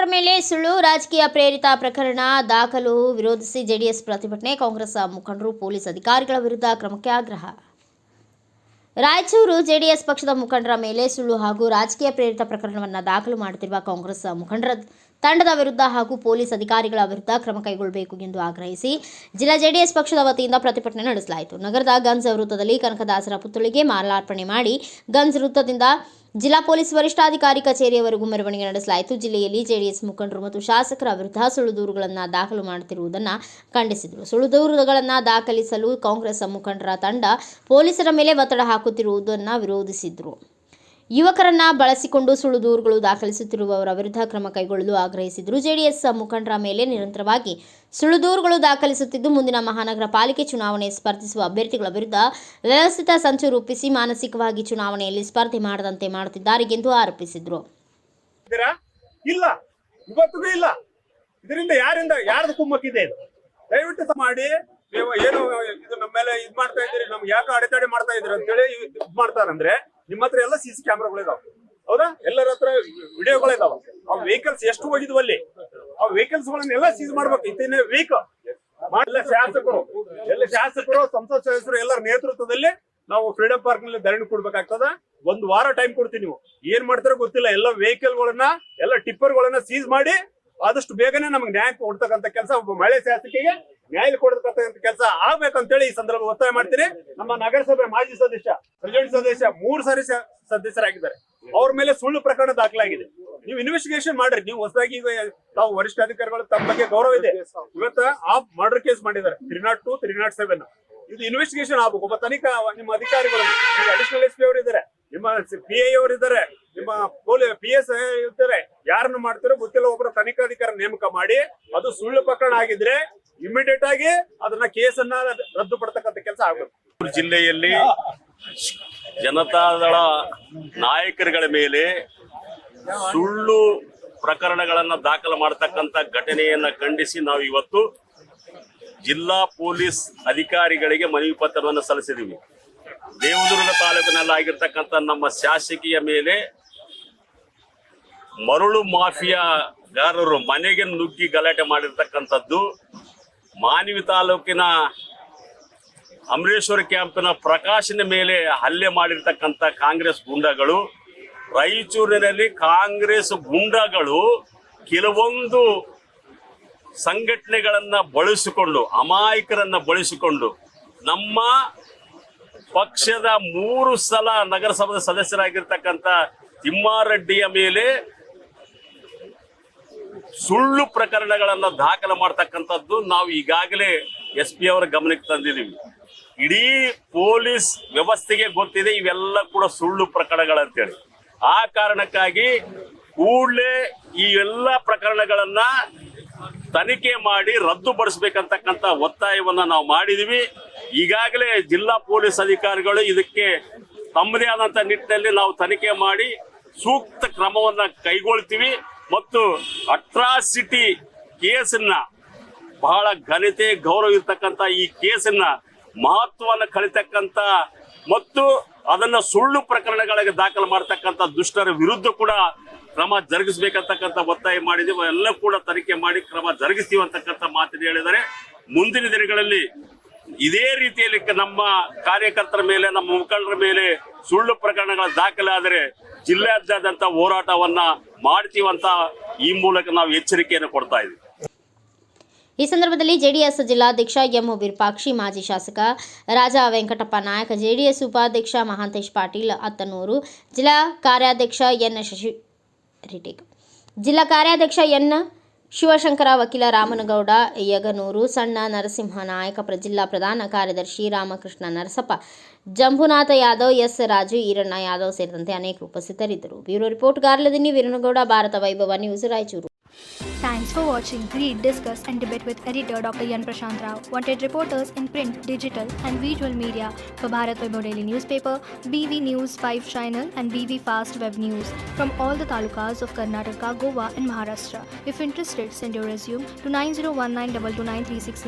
ಮುಖಂಡರ ಮೇಲೆ ಸುಳ್ಳು ರಾಜಕೀಯ ಪ್ರೇರಿತ ಪ್ರಕರಣ ದಾಖಲು ವಿರೋಧಿಸಿ ಜೆಡಿಎಸ್ ಪ್ರತಿಭಟನೆ. ಕಾಂಗ್ರೆಸ್ ಮುಖಂಡರು ಪೊಲೀಸ್ ಅಧಿಕಾರಿಗಳ ವಿರುದ್ಧ ಕ್ರಮಕ್ಕೆ ಆಗ್ರಹ. ರಾಯಚೂರು ಜೆಡಿಎಸ್ ಪಕ್ಷದ ಮುಖಂಡರ ಮೇಲೆ ಸುಳ್ಳು ಹಾಗೂ ರಾಜಕೀಯ ಪ್ರೇರಿತ ಪ್ರಕರಣವನ್ನು ದಾಖಲು ಮಾಡುತ್ತಿರುವ ಕಾಂಗ್ರೆಸ್ ಮುಖಂಡರ ತಂಡದ ವಿರುದ್ಧ ಹಾಗೂ ಪೊಲೀಸ್ ಅಧಿಕಾರಿಗಳ ವಿರುದ್ಧ ಕ್ರಮ ಕೈಗೊಳ್ಳಬೇಕು ಎಂದು ಆಗ್ರಹಿಸಿ ಜಿಲ್ಲಾ ಜೆಡಿಎಸ್ ಪಕ್ಷದ ವತಿಯಿಂದ ಪ್ರತಿಭಟನೆ ನಡೆಸಲಾಯಿತು. ನಗರದ ಗಂಜ್ ವೃತ್ತದಲ್ಲಿ ಕನಕದಾಸರ ಪುತ್ಥಳಿಗೆ ಮಾಲಾರ್ಪಣೆ ಮಾಡಿ ಗಂಜ್ ವೃತ್ತದಿಂದ ಜಿಲ್ಲಾ ಪೊಲೀಸ್ ವರಿಷ್ಠಾಧಿಕಾರಿ ಕಚೇರಿಯವರೆಗೂ ಮೆರವಣಿಗೆ ನಡೆಸಲಾಯಿತು. ಜಿಲ್ಲೆಯಲ್ಲಿ ಜೆಡಿಎಸ್ ಮುಖಂಡರು ಮತ್ತು ಶಾಸಕರ ವಿರುದ್ಧ ಸುಳ್ಳು ದೂರುಗಳನ್ನು ದಾಖಲು ಮಾಡುತ್ತಿರುವುದನ್ನು ಖಂಡಿಸಿದರು. ಸುಳ್ಳು ದೂರುಗಳನ್ನು ದಾಖಲಿಸಲು ಕಾಂಗ್ರೆಸ್ ಮುಖಂಡರ ತಂಡ ಪೊಲೀಸರ ಮೇಲೆ ಒತ್ತಡ ಹಾಕುತ್ತಿರುವುದನ್ನು ವಿರೋಧಿಸಿದರು. ಯುವಕರನ್ನ ಬಳಸಿಕೊಂಡು ಸುಳ್ಳು ದೂರುಗಳು ದಾಖಲಿಸುತ್ತಿರುವವರ ವಿರುದ್ಧ ಕ್ರಮ ಕೈಗೊಳ್ಳಲು ಆಗ್ರಹಿಸಿದರು. ಜೆಡಿಎಸ್ ಮುಖಂಡರ ಮೇಲೆ ನಿರಂತರವಾಗಿ ಸುಳ್ಳು ದೂರುಗಳು ದಾಖಲಿಸುತ್ತಿದ್ದು ಮುಂದಿನ ಮಹಾನಗರ ಪಾಲಿಕೆ ಚುನಾವಣೆ ಸ್ಪರ್ಧಿಸುವ ಅಭ್ಯರ್ಥಿಗಳ ವಿರುದ್ಧ ವ್ಯವಸ್ಥಿತ ಸಂಚು ರೂಪಿಸಿ ಮಾನಸಿಕವಾಗಿ ಚುನಾವಣೆಯಲ್ಲಿ ಸ್ಪರ್ಧೆ ಮಾಡದಂತೆ ಮಾಡುತ್ತಿದ್ದಾರೆ ಎಂದು ಆರೋಪಿಸಿದರು. ಇಲ್ಲ ಇವತ್ತಿಗೂ ಇಲ್ಲ, ಇದರಿಂದ ಯಾರ್ದು ಕುಮ್ಮಕ್ಕಿದೆ? ದಯವಿಟ್ಟು ಮಾಡಿ, ನೀವು ಏನು ಇದು ನಮ್ಮ ಮೇಲೆ ಇದ್ ಮಾಡ್ತಾ ಇದ್ದೀರಿ, ನಮ್ಗೆ ಯಾಕೆ ಅಡೆತಡೆ ಮಾಡ್ತಾ ಇದ್ದೀರಿ ಅಂತೇಳಿ ಇದ್ ಮಾಡ್ತಾರಂದ್ರೆ ನಿಮ್ಮ ಹತ್ರ ಎಲ್ಲ CC ಕ್ಯಾಮ್ರಾಗಳು ಇದಾವೆ, ಹೌದಾ? ಎಲ್ಲರ ಹತ್ರ ವಿಡಿಯೋಗಳಿದಾವ. ಆ ವೆಹಿಕಲ್ಸ್ ಎಷ್ಟು ಹೋಗಿದ್ವು ಅಲ್ಲಿ, ಆ ವೆಹಿಕಲ್ಸ್ ಗಳನ್ನೆಲ್ಲ ಸೀಸ್ ಮಾಡ್ಬೇಕು. ಇತ್ತೇನೆ ವೀಕ್ ಎಲ್ಲ ಶಾಸಕರು ಸಂಸತ್ ಸದಸ್ಯರು ಎಲ್ಲರ ನೇತೃತ್ವದಲ್ಲಿ ನಾವು ಫ್ರೀಡಂ ಪಾರ್ಕ್ ನಲ್ಲಿ ಧರಣಿ ಕೊಡ್ಬೇಕಾಗ್ತದ. 1 ವಾರ ಟೈಮ್ ಕೊಡ್ತೀವಿ. ನೀವು ಏನ್ ಮಾಡ್ತಾರೋ ಗೊತ್ತಿಲ್ಲ. ಎಲ್ಲ ವೆಹಿಕಲ್ ಗಳನ್ನ ಎಲ್ಲ ಟಿಪ್ಪರ್ ಗಳನ್ನ ಸೀಸ್ ಮಾಡಿ ಆದಷ್ಟು ಬೇಗನೆ ನಮ್ಗೆ ನ್ಯಾಯ ಕೊಡ್ತಕ್ಕಂಥ ಕೆಲಸ, ಒಬ್ಬ ಮಹಿಳೆ ಶಾಸಕಿಗೆ ನ್ಯಾಯ ಕೊಡ್ತಕ್ಕಂಥ ಕೆಲಸ ಆಗ್ಬೇಕಂತೇಳಿ ಈ ಸಂದರ್ಭ ಒತ್ತಾಯ ಮಾಡ್ತೀನಿ. ನಮ್ಮ ನಗರಸಭೆ ಮಾಜಿ ಸದಸ್ಯ, ಪ್ರೆಸಿಡೆಂಟ್ ಸದಸ್ಯ 3 ಸಾರಿ ಸದಸ್ಯರಾಗಿದ್ದಾರೆ. ಅವ್ರ ಮೇಲೆ ಸುಳ್ಳು ಪ್ರಕರಣ ದಾಖಲಾಗಿದೆ. ನೀವು ಇನ್ವೆಸ್ಟಿಗೇಷನ್ ಮಾಡ್ರಿ. ನೀವು ಹೊಸದಾಗಿ ತಾವು ವರಿಷ್ಠಾಧಿಕಾರಿಗಳು ತಮ್ಮ ಬಗ್ಗೆ ಗೌರವ ಇದೆ. ಇವತ್ತ ಮರ್ಡರ್ ಕೇಸ್ ಮಾಡಿದ್ದಾರೆ 302, 307. ಇದು ಇನ್ವೆಸ್ಟಿಗೇಷನ್ ಆಗ್ಬೇಕು. ಒಬ್ಬ ತನಿಖಾ ನಿಮ್ಮ ಅಧಿಕಾರಿಗಳು, ಅಡಿಷನಲ್ SP ಅವರು ಇದ್ದಾರೆ, ನಿಮ್ಮ PI ಅವರು ಇದ್ದಾರೆ, ನಿಮ್ಮ PS ಇರ್ತಾರೆ. ಯಾರನ್ನು ಮಾಡ್ತಾರೋ ಗೊತ್ತಿಲ್ಲ, ಒಬ್ಬರ ತನಿಖಾಧಿಕಾರಿ ನೇಮಕ ಮಾಡಿ ಅದು ಸುಳ್ಳು ಪ್ರಕರಣ ಆಗಿದ್ರೆ ಇಮಿಡಿಯೇಟ್ ಆಗಿ ಅದನ್ನ ಕೇಸನ್ನ ರದ್ದುಪಡ್ತಕ್ಕಂಥ ಕೆಲಸ ಆಗಬೇಕು. ಜಿಲ್ಲೆಯಲ್ಲಿ ಜನತಾದಳ ನಾಯಕರುಗಳ ಮೇಲೆ ಸುಳ್ಳು ಪ್ರಕರಣಗಳನ್ನ ದಾಖಲು ಮಾಡತಕ್ಕಂಥ ಘಟನೆಯನ್ನ ಖಂಡಿಸಿ ನಾವು ಇವತ್ತು ಜಿಲ್ಲಾ ಪೊಲೀಸ್ ಅಧಿಕಾರಿಗಳಿಗೆ ಮನವಿ ಪತ್ರವನ್ನು ಸಲ್ಲಿಸಿದ್ದೀವಿ. ದೇವದುರ್ಗ ತಾಲೂಕಿನಲ್ಲಿ ಆಗಿರ್ತಕ್ಕಂಥ ನಮ್ಮ ಶಾಸಕಿಯ ಮೇಲೆ ಮರಳು ಮಾಫಿಯಾಗಾರರು ಮನೆಗೆ ನುಗ್ಗಿ ಗಲಾಟೆ ಮಾಡಿರ್ತಕ್ಕಂಥದ್ದು, ಮಾನ್ವಿ ತಾಲೂಕಿನ ಅಮರೇಶ್ವರ ಕ್ಯಾಂಪಿನ ಪ್ರಕಾಶನ ಮೇಲೆ ಹಲ್ಲೆ ಮಾಡಿರ್ತಕ್ಕಂಥ ಕಾಂಗ್ರೆಸ್ ಗುಂಡಗಳು, ರಾಯಚೂರಿನಲ್ಲಿ ಕಾಂಗ್ರೆಸ್ ಗುಂಡಗಳು ಕೆಲವೊಂದು ಸಂಘಟನೆಗಳನ್ನ ಬಳಸಿಕೊಂಡು, ಅಮಾಯಕರನ್ನ ಬಳಸಿಕೊಂಡು ನಮ್ಮ ಪಕ್ಷದ 3 ಸಲ ನಗರಸಭಾ ಸದಸ್ಯರಾಗಿರ್ತಕ್ಕಂಥ ತಿಮ್ಮಾರೆಡ್ಡಿಯ ಮೇಲೆ ಸುಳ್ಳು ಪ್ರಕರಣಗಳನ್ನ ದಾಖಲು ಮಾಡ್ತಕ್ಕಂಥದ್ದು ನಾವು ಈಗಾಗಲೇ SP ಅವರ ಗಮನಕ್ಕೆ ತಂದಿದ್ದೀವಿ. ಇಡೀ ಪೊಲೀಸ್ ವ್ಯವಸ್ಥೆಗೆ ಗೊತ್ತಿದೆ ಇವೆಲ್ಲ ಕೂಡ ಸುಳ್ಳು ಪ್ರಕರಣಗಳಂತೇಳಿ. ಆ ಕಾರಣಕ್ಕಾಗಿ ಕೂಡಲೇ ಈ ಎಲ್ಲ ಪ್ರಕರಣಗಳನ್ನ ತನಿಖೆ ಮಾಡಿ ರದ್ದುಪಡಿಸಬೇಕಂತಕ್ಕಂಥ ಒತ್ತಾಯವನ್ನ ನಾವು ಮಾಡಿದೀವಿ. ಈಗಾಗಲೇ ಜಿಲ್ಲಾ ಪೊಲೀಸ್ ಅಧಿಕಾರಿಗಳು ಇದಕ್ಕೆ ತಮ್ಮದೇ ಆದಂತ ನಿಟ್ಟಿನಲ್ಲಿ ನಾವು ತನಿಖೆ ಮಾಡಿ ಸೂಕ್ತ ಕ್ರಮವನ್ನ ಕೈಗೊಳ್ತೀವಿ. ಮತ್ತು ಅಟ್ರಾಸಿಟಿ ಕೇಸನ್ನ, ಬಹಳ ಘನತೆ ಗೌರವ ಇರ್ತಕ್ಕಂಥ ಈ ಕೇಸನ್ನ ಮಹತ್ವವನ್ನು ಕಲಿತಕ್ಕಂಥ ಮತ್ತು ಅದನ್ನ ಸುಳ್ಳು ಪ್ರಕರಣಗಳಿಗೆ ದಾಖಲು ಮಾಡತಕ್ಕಂಥ ದುಷ್ಟರ ವಿರುದ್ಧ ಕೂಡ ಕ್ರಮ ಜರುಗಿಸಬೇಕಂತಕ್ಕಂಥ ಒತ್ತಾಯ ಮಾಡಿದೀವಿ. ಎಲ್ಲ ಕೂಡ ತನಿಖೆ ಮಾಡಿ ಕ್ರಮ ಜರುಗಿಸ್ತೀವಿ ಅಂತಕ್ಕಂಥ ಮಾತನ್ನು ಹೇಳಿದರೆ, ಮುಂದಿನ ದಿನಗಳಲ್ಲಿ ಇದೇ ರೀತಿಯಲ್ಲಿ ನಮ್ಮ ಕಾರ್ಯಕರ್ತರ ಮೇಲೆ, ನಮ್ಮ ಮುಖಂಡರ ಮೇಲೆ ಸುಳ್ಳು ಪ್ರಕರಣಗಳ ದಾಖಲಾದರೆ ಜಿಲ್ಲಾದ್ಯಂತ ಹೋರಾಟವನ್ನ ಮಾಡ್ತೀವಂತ ಈ ಮೂಲಕ ನಾವು ಎಚ್ಚರಿಕೆಯನ್ನು ಕೊಡ್ತಾ ಇದ್ದೀವಿ. ಈ ಸಂದರ್ಭದಲ್ಲಿ ಜೆಡಿಎಸ್ ಜಿಲ್ಲಾಧ್ಯಕ್ಷ ಎಂ ವಿರೂಪಾಕ್ಷಿ, ಮಾಜಿ ಶಾಸಕ ರಾಜ ವೆಂಕಟಪ್ಪ ನಾಯಕ್, ಜೆಡಿಎಸ್ ಉಪಾಧ್ಯಕ್ಷ ಮಹಾಂತೇಶ್ ಪಾಟೀಲ್ ಅತ್ತನೂರು, ಜಿಲ್ಲಾ ಕಾರ್ಯಾಧ್ಯಕ್ಷ ಎನ್ ಶಿವಶಂಕರ, ವಕೀಲ ರಾಮನಗೌಡ ಯಗನೂರು, ಸಣ್ಣ ನರಸಿಂಹ ನಾಯಕ, ಜಿಲ್ಲಾ ಪ್ರಧಾನ ಕಾರ್ಯದರ್ಶಿ ರಾಮಕೃಷ್ಣ ನರಸಪ್ಪ, ಜಂಬುನಾಥ ಯಾದವ್, ಎಸ್ ರಾಜು, ಈರಣ್ಣ ಯಾದವ್ ಸೇರಿದಂತೆ ಅನೇಕರು ಉಪಸ್ಥಿತರಿದ್ದರು. ಬ್ಯೂರೋ ರಿಪೋರ್ಟ್ ಗಾರ್ಲದಿನ್ನಿ ವೀರನಗೌಡ, ಭಾರತ ವೈಭವ news, Raichur. Thanks for watching Read, Discuss and Debate with editor Dr. Yan Prashant Rao. Wanted reporters in print, digital and visual media for Bharat Vaibhav Daily Newspaper, BV News 5 Channel and BV Fast Web News from all the talukas of Karnataka, Goa and Maharashtra. If interested, send your resume to 9019229369.